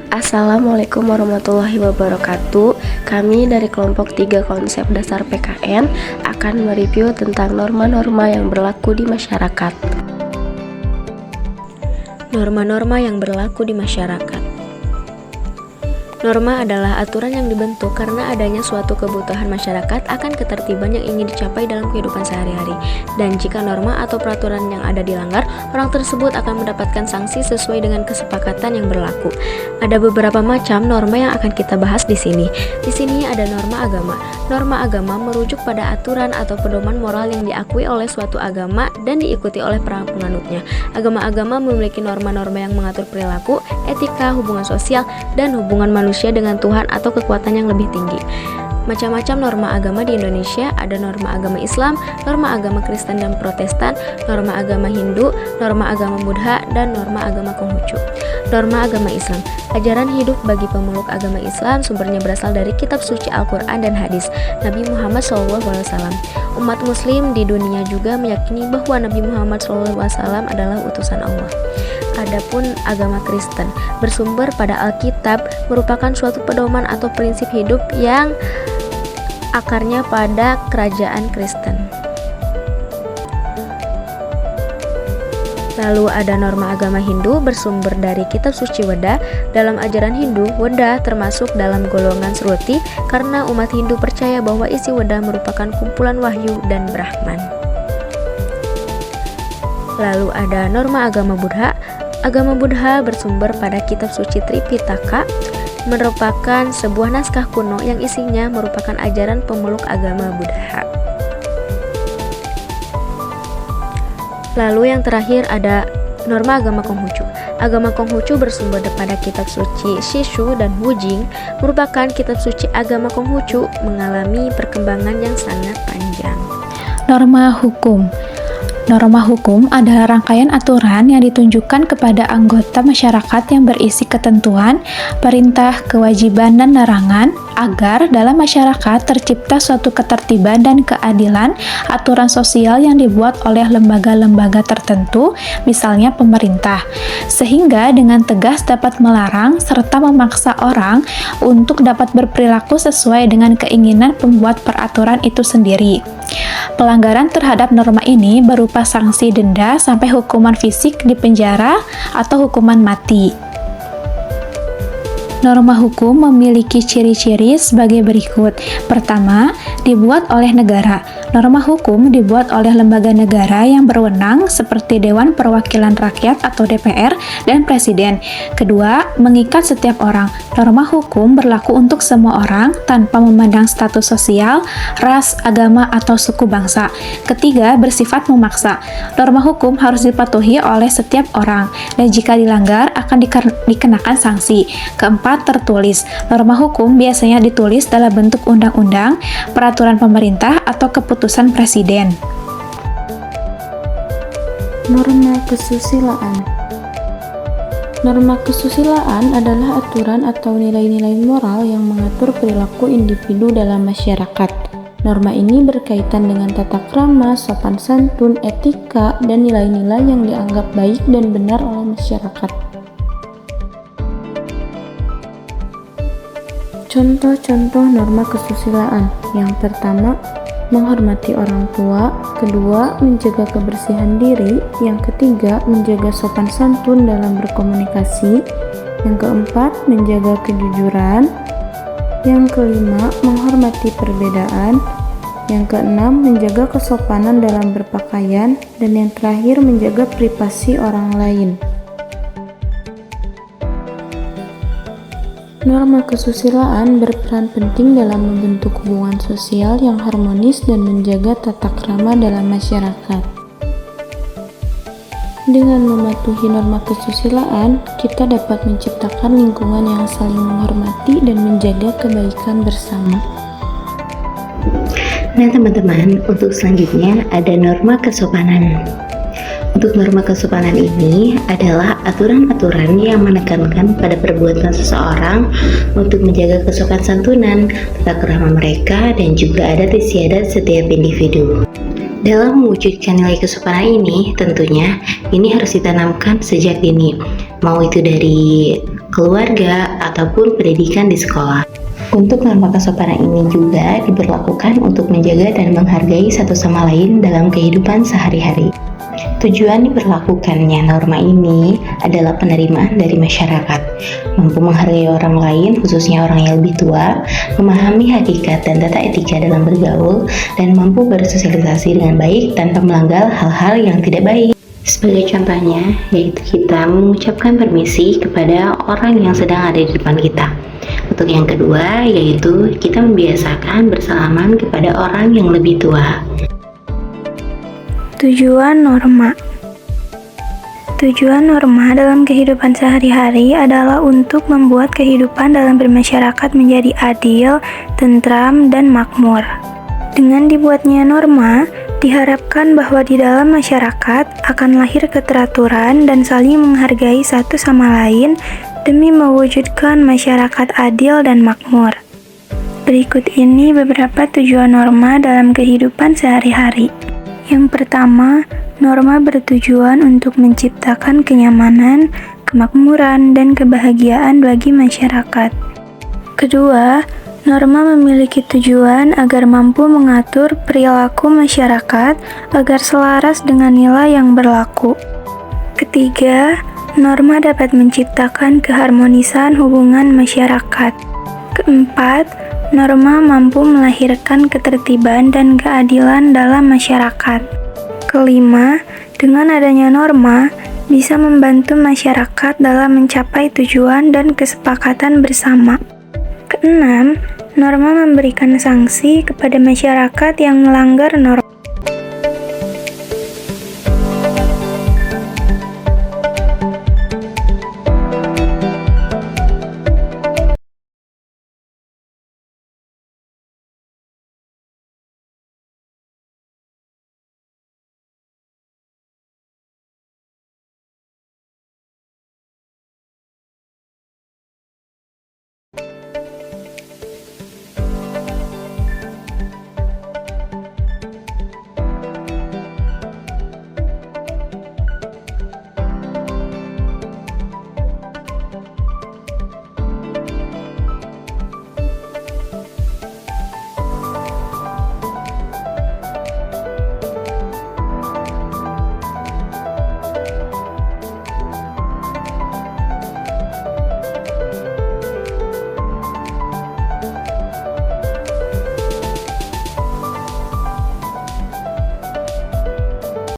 Assalamualaikum warahmatullahi wabarakatuh. Kami dari kelompok 3 konsep dasar PKN akan mereview tentang norma-norma yang berlaku di masyarakat. Norma-norma yang berlaku di masyarakat. Norma adalah aturan yang dibentuk karena adanya suatu kebutuhan masyarakat akan ketertiban yang ingin dicapai dalam kehidupan sehari-hari. Dan jika norma atau peraturan yang ada dilanggar, orang tersebut akan mendapatkan sanksi sesuai dengan kesepakatan yang berlaku. Ada beberapa macam norma yang akan kita bahas di sini. Di sini ada norma agama. Norma agama merujuk pada aturan atau pedoman moral yang diakui oleh suatu agama dan diikuti oleh para penganutnya. Agama-agama memiliki norma-norma yang mengatur perilaku, etika, hubungan sosial, dan hubungan manusia dengan Tuhan atau kekuatan yang lebih tinggi. Macam-macam norma agama di Indonesia ada norma agama Islam, norma agama Kristen dan Protestan, norma agama Hindu, norma agama Buddha, dan norma agama Konghucu. Norma agama Islam, ajaran hidup bagi pemeluk agama Islam sumbernya berasal dari kitab suci Al-Quran dan hadis Nabi Muhammad SAW. Umat muslim di dunia juga meyakini bahwa Nabi Muhammad SAW adalah utusan Allah. Adapun agama Kristen bersumber pada Alkitab merupakan suatu pedoman atau prinsip hidup yang akarnya pada kerajaan Kristen. Lalu ada norma agama Hindu bersumber dari kitab suci Weda. Dalam ajaran Hindu, Weda termasuk dalam golongan Sruti karena umat Hindu percaya bahwa isi Weda merupakan kumpulan wahyu dan Brahman. Lalu ada norma agama Buddha. Agama Buddha bersumber pada kitab suci Tripitaka, merupakan sebuah naskah kuno yang isinya merupakan ajaran pemeluk agama Buddha. Lalu yang terakhir ada norma agama Konghucu. Agama Konghucu bersumber pada kitab suci Shishu dan Wujing, merupakan kitab suci agama Konghucu mengalami perkembangan yang sangat panjang. Norma hukum. Norma hukum adalah rangkaian aturan yang ditunjukkan kepada anggota masyarakat yang berisi ketentuan, perintah, kewajiban, dan larangan agar dalam masyarakat tercipta suatu ketertiban dan keadilan. Aturan sosial yang dibuat oleh lembaga-lembaga tertentu, misalnya pemerintah, sehingga dengan tegas dapat melarang serta memaksa orang untuk dapat berperilaku sesuai dengan keinginan pembuat peraturan itu sendiri. Pelanggaran terhadap norma ini berupa sanksi denda sampai hukuman fisik di penjara atau hukuman mati. Norma hukum memiliki ciri-ciri sebagai berikut. Pertama, dibuat oleh negara. Norma hukum dibuat oleh lembaga negara yang berwenang seperti Dewan Perwakilan Rakyat atau DPR dan Presiden. Kedua, mengikat setiap orang. Norma hukum berlaku untuk semua orang tanpa memandang status sosial, ras, agama, atau suku bangsa. Ketiga, bersifat memaksa. Norma hukum harus dipatuhi oleh setiap orang dan jika dilanggar akan dikenakan sanksi. Keempat, tertulis. Norma hukum biasanya ditulis dalam bentuk undang-undang, peraturan pemerintah, atau keputusan presiden. Norma kesusilaan. Norma kesusilaan adalah aturan atau nilai-nilai moral yang mengatur perilaku individu dalam masyarakat. Norma ini berkaitan dengan tata krama, sopan santun, etika, dan nilai-nilai yang dianggap baik dan benar oleh masyarakat. Contoh-contoh norma kesusilaan. Yang pertama, menghormati orang tua. Kedua, menjaga kebersihan diri. Yang ketiga, menjaga sopan santun dalam berkomunikasi. Yang keempat, menjaga kejujuran. Yang kelima, menghormati perbedaan. Yang keenam, menjaga kesopanan dalam berpakaian. Dan yang terakhir, menjaga privasi orang lain. Norma kesusilaan berperan penting dalam membentuk hubungan sosial yang harmonis dan menjaga tata krama dalam masyarakat. Dengan mematuhi norma kesusilaan, kita dapat menciptakan lingkungan yang saling menghormati dan menjaga kebaikan bersama. Nah teman-teman, untuk selanjutnya ada norma kesopanan. Untuk norma kesopanan ini adalah aturan-aturan yang menekankan pada perbuatan seseorang untuk menjaga kesopan santunan, tata krama mereka, dan juga adat istiadat setiap individu. Dalam mewujudkan nilai kesopanan ini, tentunya ini harus ditanamkan sejak dini, mau itu dari keluarga, ataupun pendidikan di sekolah. Untuk norma kesopanan ini juga diberlakukan untuk menjaga dan menghargai satu sama lain dalam kehidupan sehari-hari. Tujuan diberlakukannya norma ini adalah penerimaan dari masyarakat, mampu menghargai orang lain, khususnya orang yang lebih tua, memahami hakikat dan tata etika dalam bergaul, dan mampu bersosialisasi dengan baik tanpa melanggar hal-hal yang tidak baik. Sebagai contohnya, yaitu kita mengucapkan permisi kepada orang yang sedang ada di depan kita. Untuk yang kedua, yaitu kita membiasakan bersalaman kepada orang yang lebih tua. Tujuan norma. Tujuan norma dalam kehidupan sehari-hari adalah untuk membuat kehidupan dalam bermasyarakat menjadi adil, tentram, dan makmur. Dengan dibuatnya norma, diharapkan bahwa di dalam masyarakat akan lahir keteraturan dan saling menghargai satu sama lain demi mewujudkan masyarakat adil dan makmur. Berikut ini beberapa tujuan norma dalam kehidupan sehari-hari. Yang pertama, norma bertujuan untuk menciptakan kenyamanan, kemakmuran, dan kebahagiaan bagi masyarakat. Kedua, norma memiliki tujuan agar mampu mengatur perilaku masyarakat agar selaras dengan nilai yang berlaku. Ketiga, norma dapat menciptakan keharmonisan hubungan masyarakat. Keempat, norma mampu melahirkan ketertiban dan keadilan dalam masyarakat. Kelima, dengan adanya norma, bisa membantu masyarakat dalam mencapai tujuan dan kesepakatan bersama. Keenam, norma memberikan sanksi kepada masyarakat yang melanggar norma.